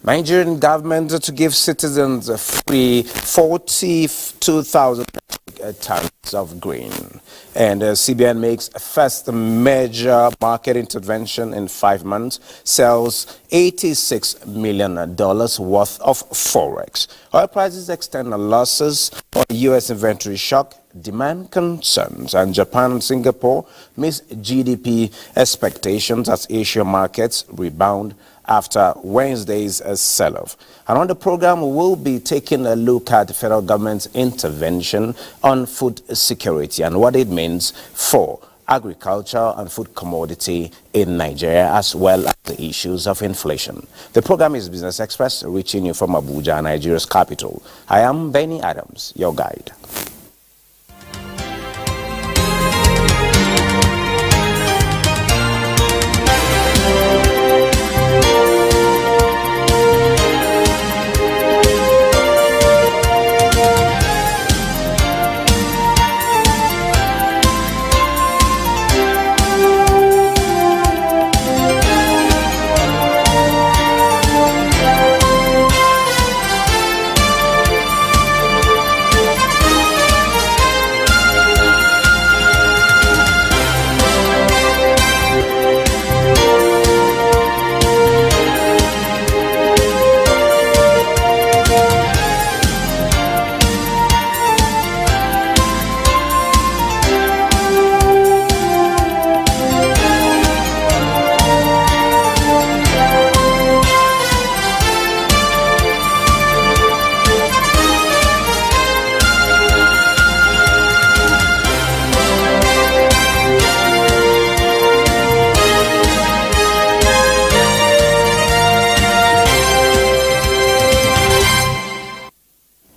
Nigerian government to give citizens free 42,000 tons of grain. And CBN makes first major market intervention in 5 months, sells $86 million worth of forex. Oil prices extend losses on U.S. inventory shock, demand concerns, and Japan and Singapore miss GDP expectations as Asian markets rebound after Wednesday's sell-off. And on the program, we will be taking a look at the federal government's intervention on food security and what it means for agriculture and food commodity in Nigeria, as well as the issues of inflation. The program is Business Express, reaching you from Abuja, Nigeria's capital. I am Benny Adams, your guide.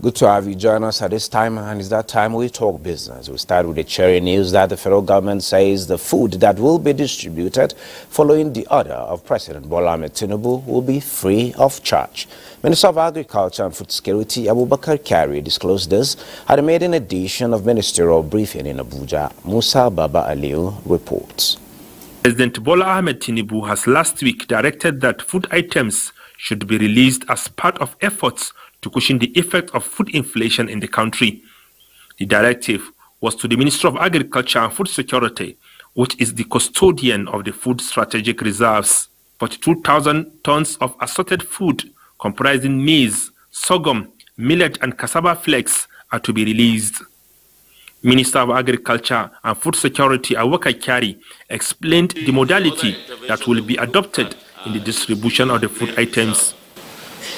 Good to have you join us at this time, and it's that time we talk business. We start with the cherry news that the federal government says the food that will be distributed following the order of President Bola Ahmed Tinubu will be free of charge. Minister of Agriculture and Food Security Abubakar Kari disclosed this at a maiden edition of ministerial briefing in Abuja. Musa Baba Aliu reports. President Bola Ahmed Tinubu has last week directed that food items should be released as part of efforts to cushion the effect of food inflation in the country. The directive was to the Ministry of Agriculture and Food Security, which is the custodian of the food strategic reserves. 42,000 tons of assorted food comprising maize, sorghum, millet and cassava flakes are to be released. Minister of Agriculture and Food Security Abubakar Kari explained the modality that will be adopted in the distribution of the food items.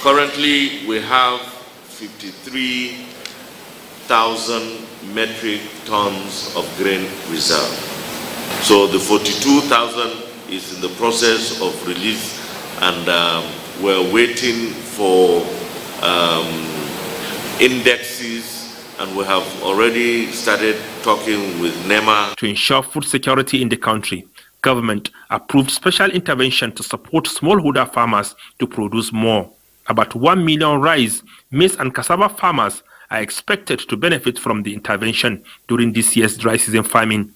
Currently, we have 53,000 metric tons of grain reserve. So the 42,000 is in the process of release, and we're waiting for indexes, and we have already started talking with NEMA. To ensure food security in the country, government approved special intervention to support smallholder farmers to produce more. About 1 million rice, maize and cassava farmers are expected to benefit from the intervention during this year's dry season farming.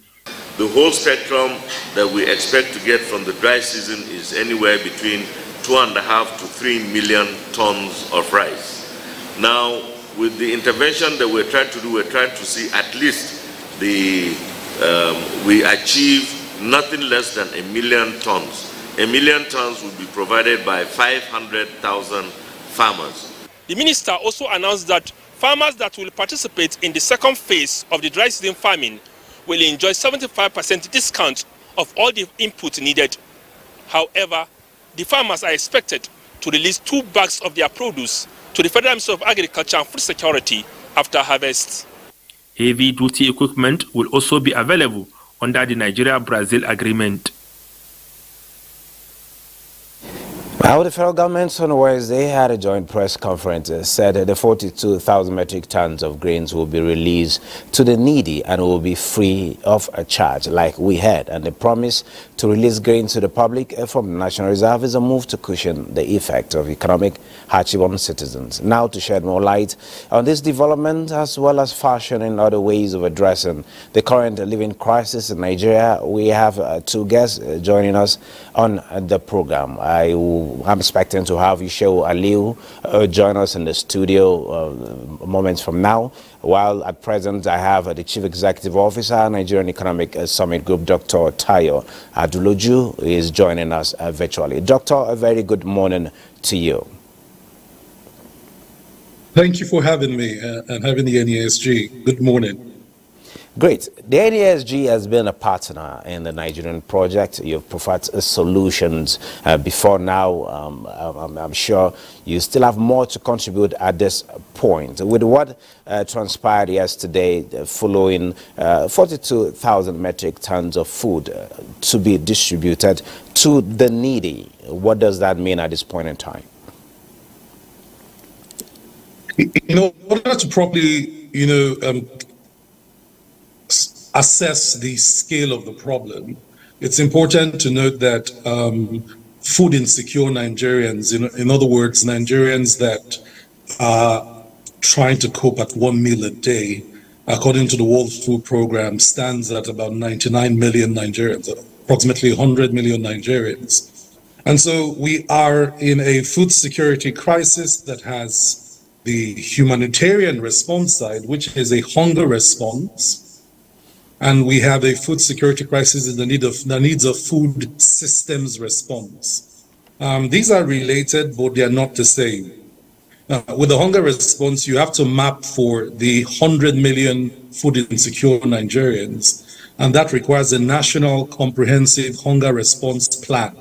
The whole spectrum that we expect to get from the dry season is anywhere between 2.5 to 3 million tons of rice. Now, with the intervention that we're trying to do, we're trying to see at least we achieve nothing less than 1 million tons. 1 million tons will be provided by 500,000 farmers. The minister also announced that farmers that will participate in the second phase of the dry season farming will enjoy 75% discount of all the inputs needed. However, the farmers are expected to release 2 bags of their produce to the Federal Ministry of Agriculture and Food Security after harvest. Heavy-duty equipment will also be available under the Nigeria-Brazil agreement. Now, the federal government on Wednesday had a joint press conference said the 42,000 metric tons of grains will be released to the needy and will be free of a charge, like we had. And the promise to release grains to the public from the National Reserve is a move to cushion the effect of economic hardship on citizens. Now, to shed more light on this development, as well as fashioning other ways of addressing the current living crisis in Nigeria, we have 2 guests joining us on the program. I will I'm expecting to have Ishewu Aliu join us in the studio moments from now. While at present, I have the Chief Executive Officer, Nigerian Economic Summit Group, Dr. Tayo Aduloju, who is joining us virtually. Doctor, a very good morning to you. Thank you for having me and having the NESG. Good morning. Great. The NESG has been a partner in the Nigerian project. You've provided solutions before now. I'm sure you still have more to contribute at this point. With what transpired yesterday, following 42,000 metric tons of food to be distributed to the needy, what does that mean at this point in time? In order to properly, assess the scale of the problem, it's important to note that food insecure Nigerians, in other words, Nigerians that are trying to cope at 1 meal a day, according to the World Food Program, stands at about 99 million Nigerians, approximately 100 million Nigerians. And so we are in a food security crisis that has the humanitarian response side, which is a hunger response, and we have a food security crisis in the needs of food systems response. These are related, but they are not the same. With the hunger response, you have to map for the 100 million food insecure Nigerians, and that requires a national comprehensive hunger response plan.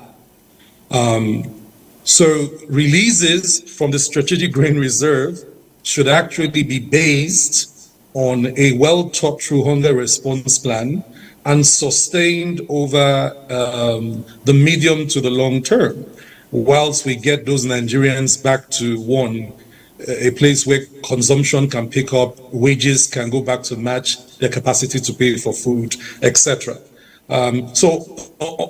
So releases from the Strategic Grain Reserve should actually be based on a well-thought-through hunger response plan and sustained over the medium to the long term, whilst we get those Nigerians back to a place where consumption can pick up, wages can go back to match their capacity to pay for food, etc. So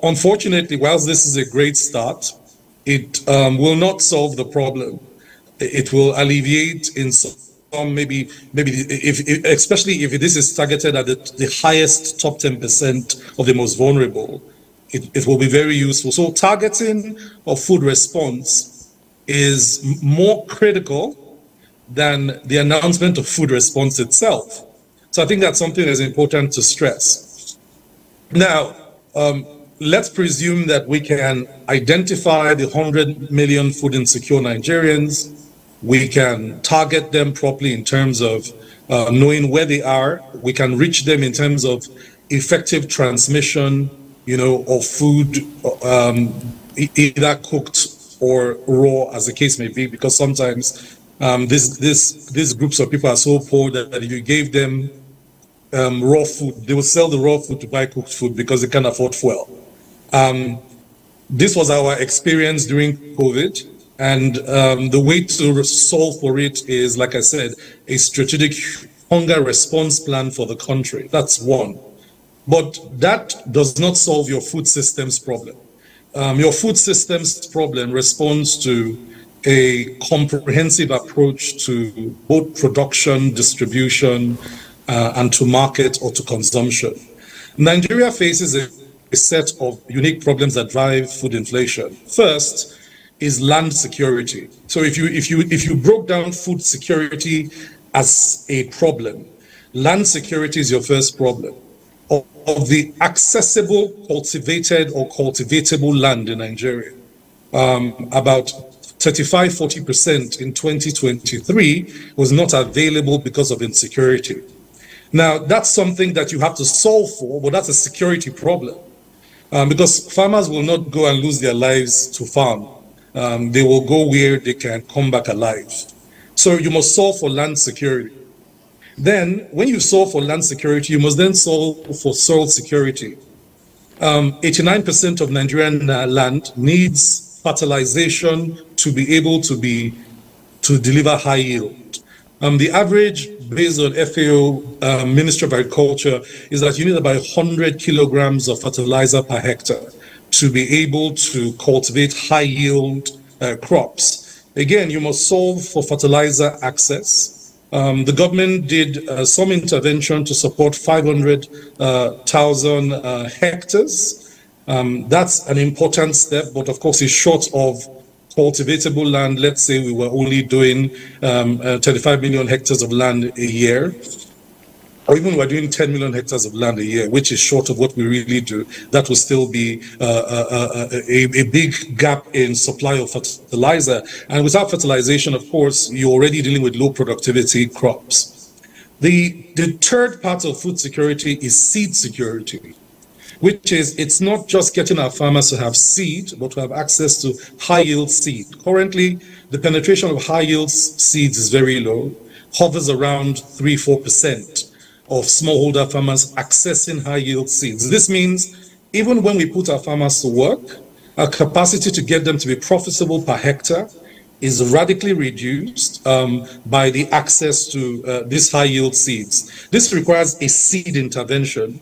unfortunately, whilst this is a great start, it will not solve the problem. It will alleviate in some, maybe especially if this is targeted at the highest top 10% of the most vulnerable, it will be very useful. So targeting of food response is more critical than the announcement of food response itself. So I think that's something that's important to stress. Now, let's presume that we can identify the 100 million food insecure Nigerians. We can target them properly in terms of knowing where they are. We can reach them in terms of effective transmission, of food, either cooked or raw, as the case may be, because sometimes these groups of people are so poor that if you gave them raw food, they will sell the raw food to buy cooked food because they can't afford fuel. This was our experience during COVID. And the way to solve for it is, like I said, a strategic hunger response plan for the country. That's one. But that does not solve your food systems problem. Your food systems problem responds to a comprehensive approach to both production, distribution, and to market or to consumption. Nigeria faces a set of unique problems that drive food inflation. First is land security. So if you broke down food security as a problem, land security is your first problem. Of the accessible, cultivated or cultivatable land in Nigeria, about 35–40% in 2023 was not available because of insecurity. Now, that's something that you have to solve for, but that's a security problem. Because farmers will not go and lose their lives to farm. They will go where they can come back alive. So you must solve for land security. Then, when you solve for land security, you must then solve for soil security. 89% of Nigerian land needs fertilization to be able to deliver high yield. The average, based on FAO, Ministry of Agriculture, is that you need about 100 kilograms of fertilizer per hectare to be able to cultivate high yield crops. Again, you must solve for fertilizer access. The government did some intervention to support 500,000 hectares. That's an important step, but of course is short of cultivatable land, let's say we were only doing 35 million hectares of land a year, or even we're doing 10 million hectares of land a year, which is short of what we really do, that will still be a big gap in supply of fertilizer. And without fertilization, of course, you're already dealing with low productivity crops. The third part of food security is seed security, which is, it's not just getting our farmers to have seed, but to have access to high-yield seed. Currently, the penetration of high-yield seeds is very low, hovers around 3–4% of smallholder farmers accessing high-yield seeds. This means even when we put our farmers to work, our capacity to get them to be profitable per hectare is radically reduced by the access to these high-yield seeds. This requires a seed intervention.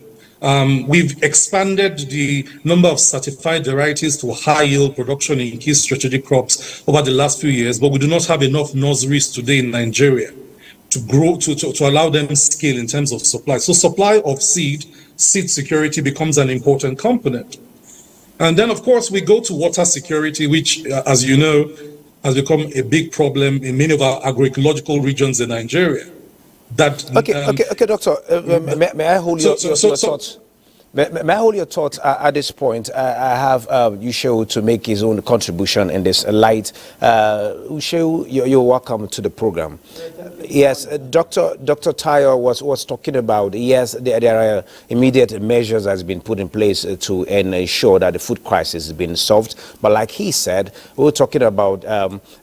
We've expanded the number of certified varieties to high-yield production in key strategic crops over the last few years, but we do not have enough nurseries today in Nigeria to grow, to allow them scale in terms of supply. So supply of seed security becomes an important component. And then, of course, we go to water security, which, as you know, has become a big problem in many of our agroecological regions in Nigeria. Okay, Doctor, may I hold your thoughts? May I hold your thoughts at this point? I have Ushewu to make his own contribution in this light. Ushewu, you're welcome to the program. Yes, Dr. Tayo was talking about, yes, there are immediate measures that has been put in place to ensure that the food crisis has been solved. But like he said, we were talking about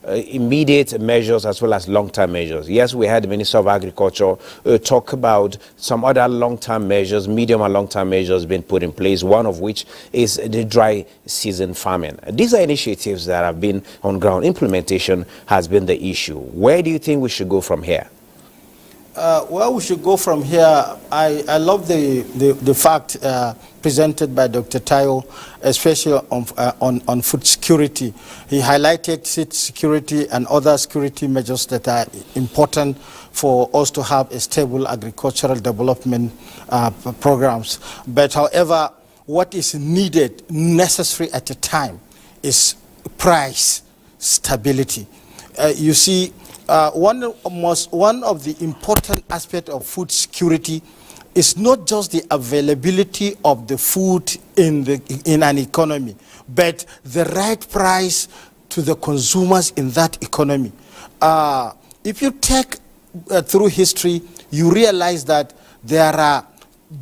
immediate measures as well as long-term measures. Yes, we had the Minister of Agriculture talk about some other long-term measures, medium and long-term measures been put in place, one of which is the dry season farming. These are initiatives that have been on ground. Implementation has been the issue. Where do you think we should go from here? Well, we should go from here. I love the fact presented by Dr. Tayo, especially on food security. He highlighted food security and other security measures that are important for us to have a stable agricultural development programs. But however, what is needed, necessary at the time, is price stability. You see, one of the important aspects of food security is not just the availability of the food in an economy, but the right price to the consumers in that economy. If you take through history, you realize that there are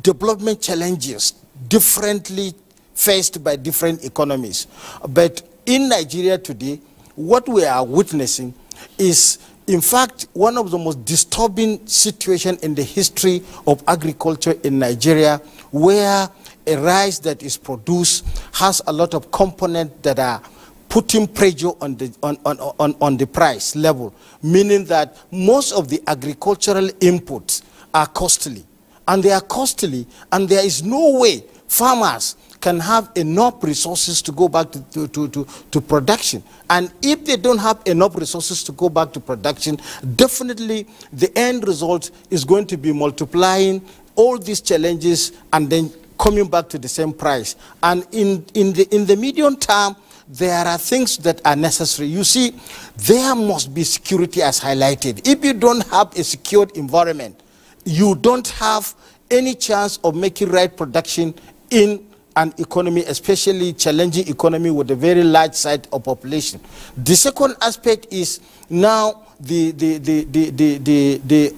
development challenges differently faced by different economies. But in Nigeria today, what we are witnessing is, in fact, one of the most disturbing situations in the history of agriculture in Nigeria, where a rice that is produced has a lot of components that are putting pressure on the price level, meaning that most of the agricultural inputs are costly. And they are costly, and there is no way farmers can have enough resources to go back to production. And if they don't have enough resources to go back to production, definitely the end result is going to be multiplying all these challenges and then coming back to the same price. And in the medium term, there are things that are necessary. You see, there must be security as highlighted. If you don't have a secured environment, you don't have any chance of making right production in an economy, especially challenging economy with a very large size of population. The second aspect is now the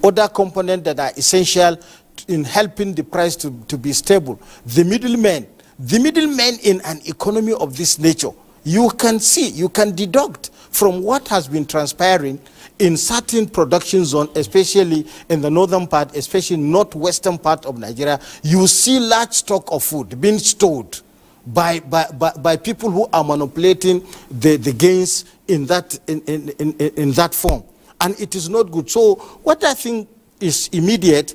other component that are essential in helping the price to be stable. The middlemen in an economy of this nature, you can see, you can deduct from what has been transpiring in certain production zones, especially in the northern part, especially northwestern part of Nigeria. You see large stock of food being stored by people who are manipulating the gains in that form, and it is not good. So what I think is immediate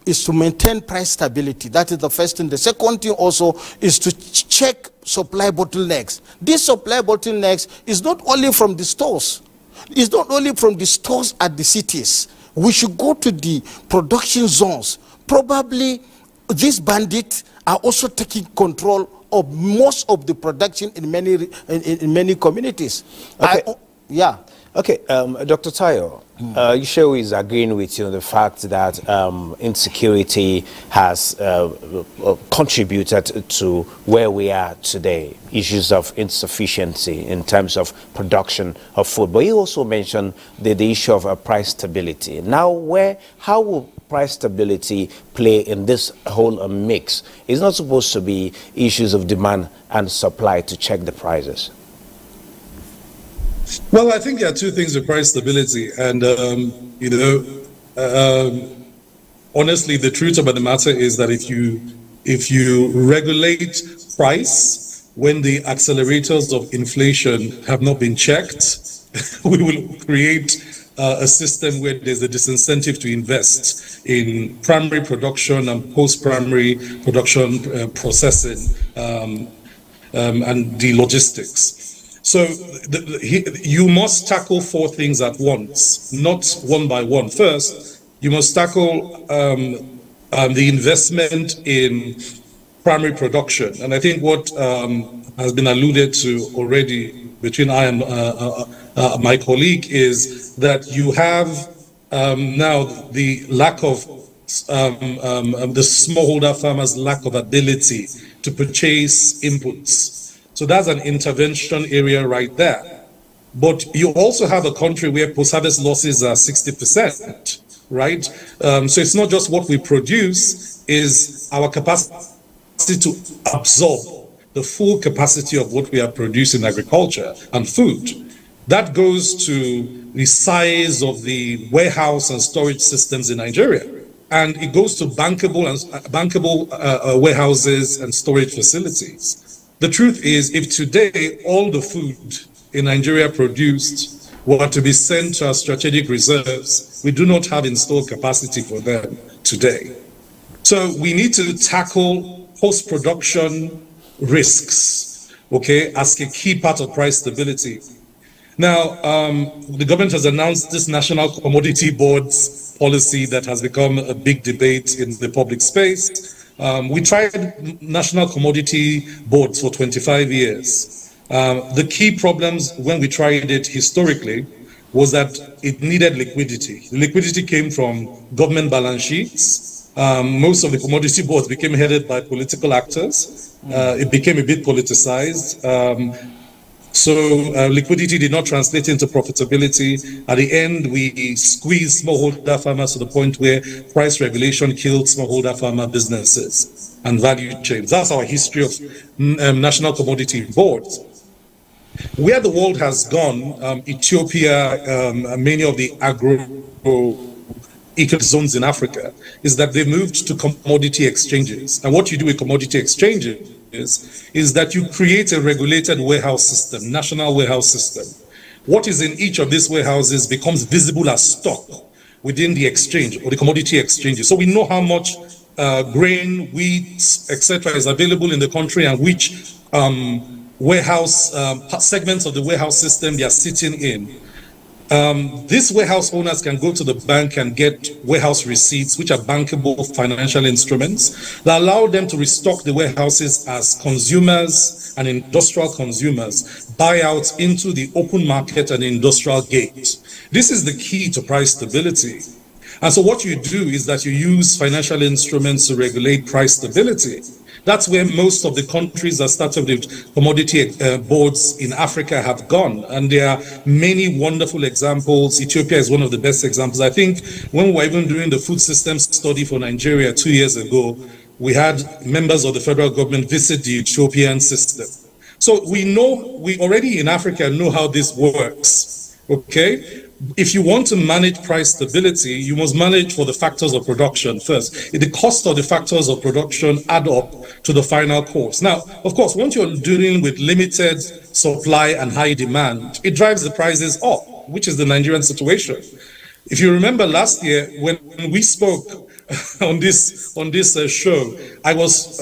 is to maintain price stability. That is the first thing. The second thing also is to check supply bottlenecks. These supply bottlenecks is not only from the stores. It's not only from the stores at the cities. We should go to the production zones. Probably these bandits are also taking control of most of the production in many communities. Okay. Yeah. Okay, Dr. Tayo, Yushewu is agreeing with you on the fact that insecurity has contributed to where we are today, issues of insufficiency in terms of production of food. But you also mentioned the issue of price stability. Now, how will price stability play in this whole mix? It's not supposed to be issues of demand and supply to check the prices. Well, I think there are two things with price stability, and honestly, the truth about the matter is that if you regulate price when the accelerators of inflation have not been checked, we will create a system where there's a disincentive to invest in primary production and post-primary production processing and the logistics. So you must tackle four things at once, not one by one. First, you must tackle the investment in primary production. And I think what has been alluded to already between I and my colleague is that you have now the lack of the smallholder farmers' lack of ability to purchase inputs. So that's an intervention area right there. But you also have a country where post-harvest losses are 60%, right? So it's not just what we produce, is our capacity to absorb the full capacity of what we are producing in agriculture and food. That goes to the size of the warehouse and storage systems in Nigeria. And it goes to bankable warehouses and storage facilities. The truth is, if today all the food in Nigeria produced were to be sent to our strategic reserves, we do not have installed capacity for them today. So we need to tackle post-production risks, okay, as a key part of price stability. Now, the government has announced this National Commodity Board's policy that has become a big debate in the public space. We tried national commodity boards for 25 years. The key problems when we tried it historically was that it needed liquidity. The liquidity came from government balance sheets. Most of the commodity boards became headed by political actors. It became a bit politicized. So liquidity did not translate into profitability. At the end, we squeezed smallholder farmers to the point where price regulation killed smallholder farmer businesses and value chains. That's our history of national commodity boards. Where the world has gone, Ethiopia, many of the agro-economic zones in Africa, is that they moved to commodity exchanges. And what you do with commodity exchanges is that you create a regulated warehouse system, national warehouse system. What is in each of these warehouses becomes visible as stock within the exchange or the commodity exchanges. So we know how much grain, wheat, etc. is available in the country and which warehouse segments of the warehouse system they are sitting in. These warehouse owners can go to the bank and get warehouse receipts, which are bankable financial instruments that allow them to restock the warehouses as consumers and industrial consumers buy out into the open market and industrial gate. This is the key to price stability. And so what you do is that you use financial instruments to regulate price stability. That's where most of the countries that started with commodity boards in Africa have gone. And there are many wonderful examples. Ethiopia is one of the best examples. I think when we were even doing the food systems study for Nigeria 2 years ago, we had members of the federal government visit the Ethiopian system. So we already in Africa know how this works, okay? If you want to manage price stability, you must manage for the factors of production first. The cost of the factors of production add up to the final cost. Now, of course, once you're dealing with limited supply and high demand, it drives the prices up, which is the Nigerian situation. If you remember last year, when we spoke on this show, I was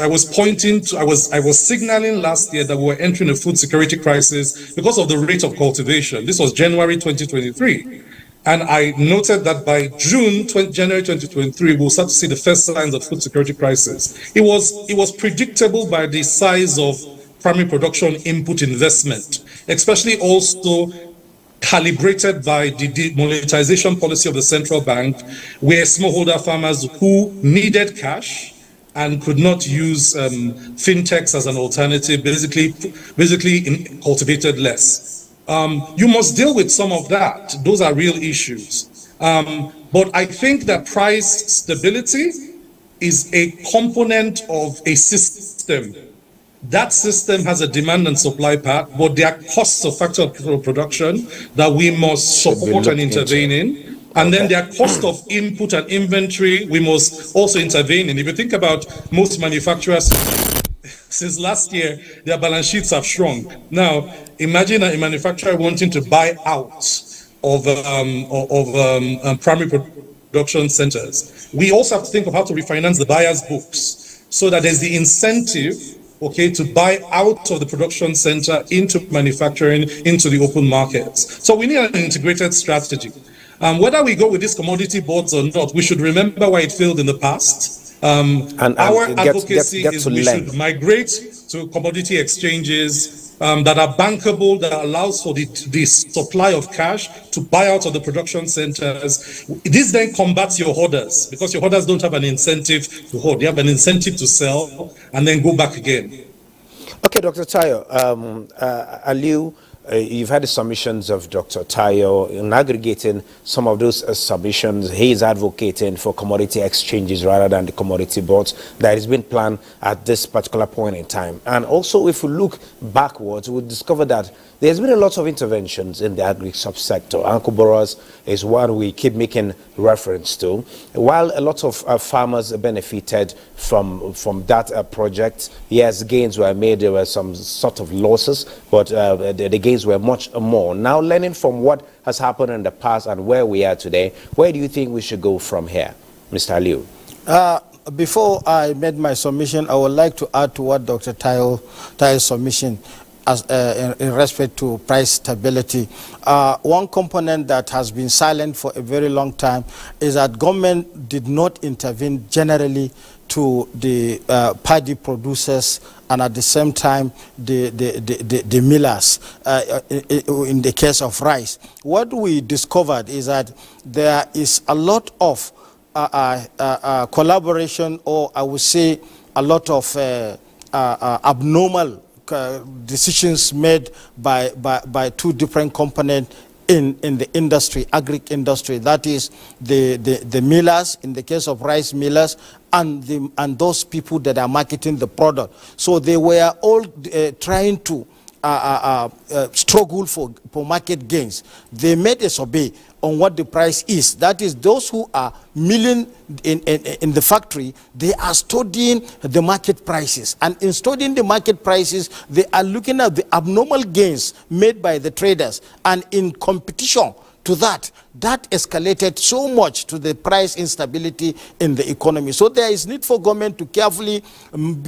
signaling last year that we were entering a food security crisis because of the rate of cultivation. This was January 2023. And I noted that by January 2023, we'll start to see the first signs of food security crisis. It was predictable by the size of primary production input investment, especially also calibrated by the demonetization policy of the central bank, where smallholder farmers who needed cash and could not use fintechs as an alternative, basically cultivated less. You must deal with some of that. Those are real issues. But I think that price stability is a component of a system. That system has a demand and supply part, but there are costs of factor of production that we must support and intervene in. And then there are costs of input and inventory we must also intervene in. If you think about most manufacturers, since last year, their balance sheets have shrunk. Now, imagine a manufacturer wanting to buy out of primary production centers. We also have to think of how to refinance the buyer's books so that there's the incentive, okay, to buy out of the production center into manufacturing, into the open markets. So we need an integrated strategy. Whether we go with these commodity boards or not, we should remember why it failed in the past. And our advocacy is we should migrate to commodity exchanges that are bankable, that allows for the supply of cash to buy out of the production centers. This then combats your hoarders, because your hoarders don't have an incentive to hoard. They have an incentive to sell and then go back again. Okay, Dr. Tayo, Aliu, you've had the submissions of Dr. Tayo. In aggregating some of those submissions, he is advocating for commodity exchanges rather than the commodity boards that has been planned at this particular point in time. And also, if we look backwards, we discover that there's been a lot of interventions in the agri-subsector. Uncle Boros is one we keep making reference to. While a lot of farmers benefited from that project, yes, gains were made, there were some sort of losses, but the gains were much more. Now, learning from what has happened in the past and where we are today, where do you think we should go from here, Mr. Aliu? Before I made my submission, I would like to add to what Dr. Tayo's submission as in respect to price stability. One component that has been silent for a very long time is that government did not intervene generally to the paddy producers and at the same time the millers in the case of rice. What we discovered is that there is a lot of collaboration, or I would say a lot of abnormal decisions made by two different components in the industry, agri-industry. That is the millers, in the case of rice millers, and those people that are marketing the product. So they were all trying to struggle for market gains. They made a survey on what the price is. That is, those who are milling in the factory, they are studying the market prices. And in studying the market prices, they are looking at the abnormal gains made by the traders. And in competition to that escalated so much to the price instability in the economy. So there is need for government to carefully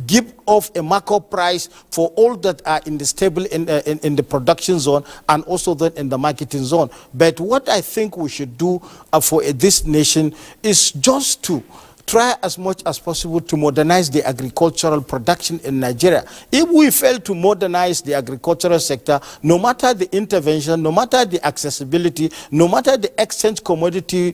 give off a markup price for all that are in the stable in the production zone and also then in the marketing zone. But what I think we should do for this nation is just to try as much as possible to modernize the agricultural production in Nigeria. If we fail to modernize the agricultural sector, no matter the intervention, no matter the accessibility, no matter the exchange commodity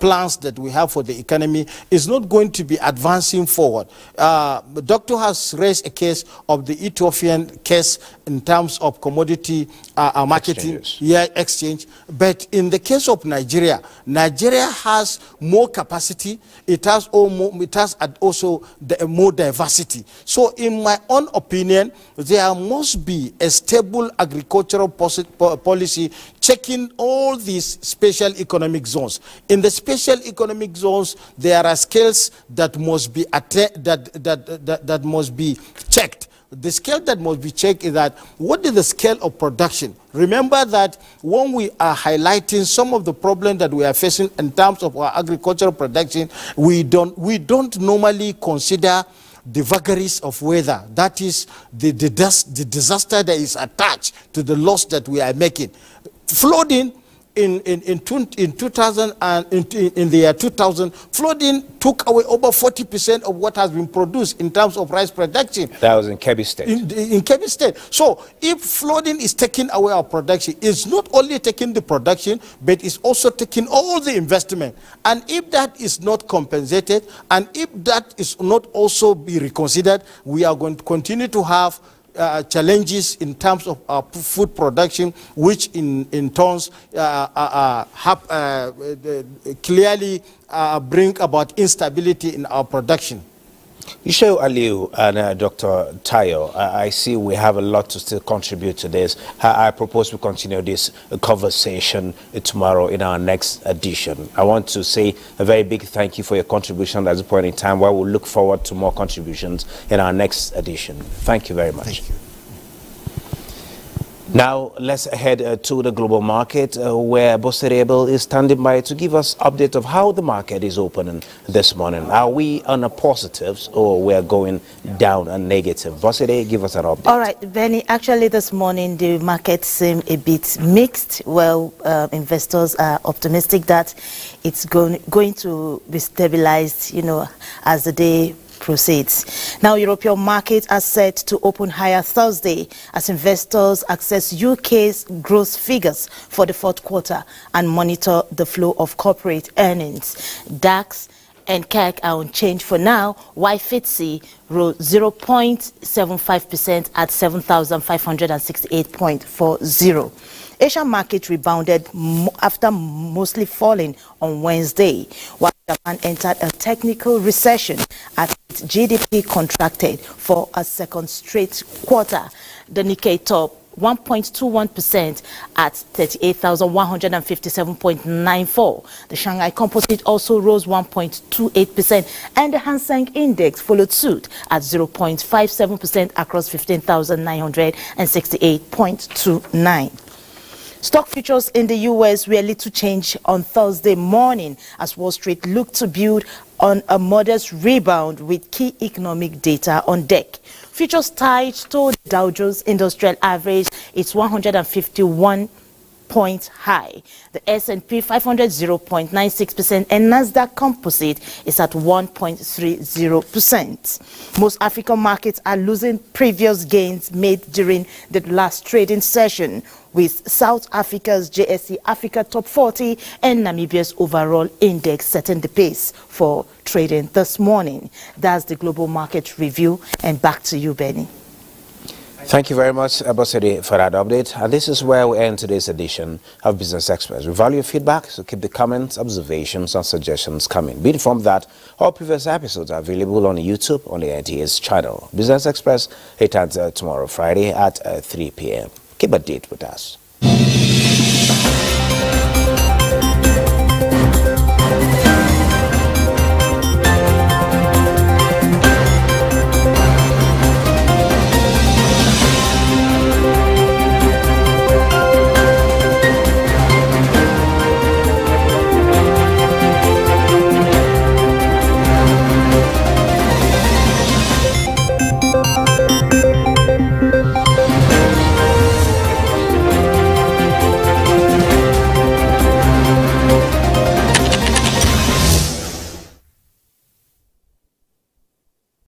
plans that we have for the economy, is not going to be advancing forward. The doctor has raised a case of the Ethiopian case in terms of commodity marketing, exchange. But in the case of Nigeria, Nigeria has more capacity. It has also more diversity. So in my own opinion, there must be a stable agricultural policy checking all these special economic zones. In the special economic zones, there are scales that must be that must be checked. The scale that must be checked is that what is the scale of production? Remember that when we are highlighting some of the problems that we are facing in terms of our agricultural production, we don't normally consider the vagaries of weather. That is the disaster that is attached to the loss that we are making. Flooding in the year 2000, flooding took away over 40% of what has been produced in terms of rice production. That was in Kebbi State. In Kebbi State. So if flooding is taking away our production, it's not only taking the production, but it's also taking all the investment. And if that is not compensated, and if that is not also be reconsidered, we are going to continue to have challenges in terms of our food production, which in turns clearly bring about instability in our production. Ishew Aliu and Dr. Tayo, I see we have a lot to still contribute to this. I propose we continue this conversation tomorrow in our next edition. I want to say a very big thank you for your contribution at this point in time, where we'll look forward to more contributions in our next edition. Thank you very much. Thank you. Now, let's head to the global market, where Boserable is standing by to give us update of how the market is opening this morning. Are we on a positives or we're going down a negative? Bosere, give us an update. All right, Benny, actually this morning the market seemed a bit mixed. Well, investors are optimistic that it's going to be stabilized, you know, as the day proceeds. Now, European markets are set to open higher Thursday as investors access UK's growth figures for the fourth quarter and monitor the flow of corporate earnings. DAX and CAC are unchanged for now, while FTSE rose 0.75% at 7,568.40. Asian market rebounded after mostly falling on Wednesday, while Japan entered a technical recession as its GDP contracted for a second straight quarter. The Nikkei topped 1.21% at 38,157.94. The Shanghai Composite also rose 1.28%, and the Hang Seng Index followed suit at 0.57% across 15,968.29. Stock futures in the U.S. were little change on Thursday morning as Wall Street looked to build on a modest rebound with key economic data on deck. Futures tied to the Dow Jones Industrial Average, its 151-point high. The S&P 500 0.96%, and Nasdaq Composite is at 1.30%. Most African markets are losing previous gains made during the last trading session, with South Africa's JSE Africa Top 40 and Namibia's overall index setting the pace for trading this morning. That's the global market review, and back to you, Benny. Thank you very much, Abosede, for that update. And this is where we end today's edition of Business Express. We value your feedback, so keep the comments, observations, and suggestions coming. Be informed that all previous episodes are available on YouTube on the NTA's channel. Business Express returns tomorrow, Friday at 3 p.m. Keep a date with us.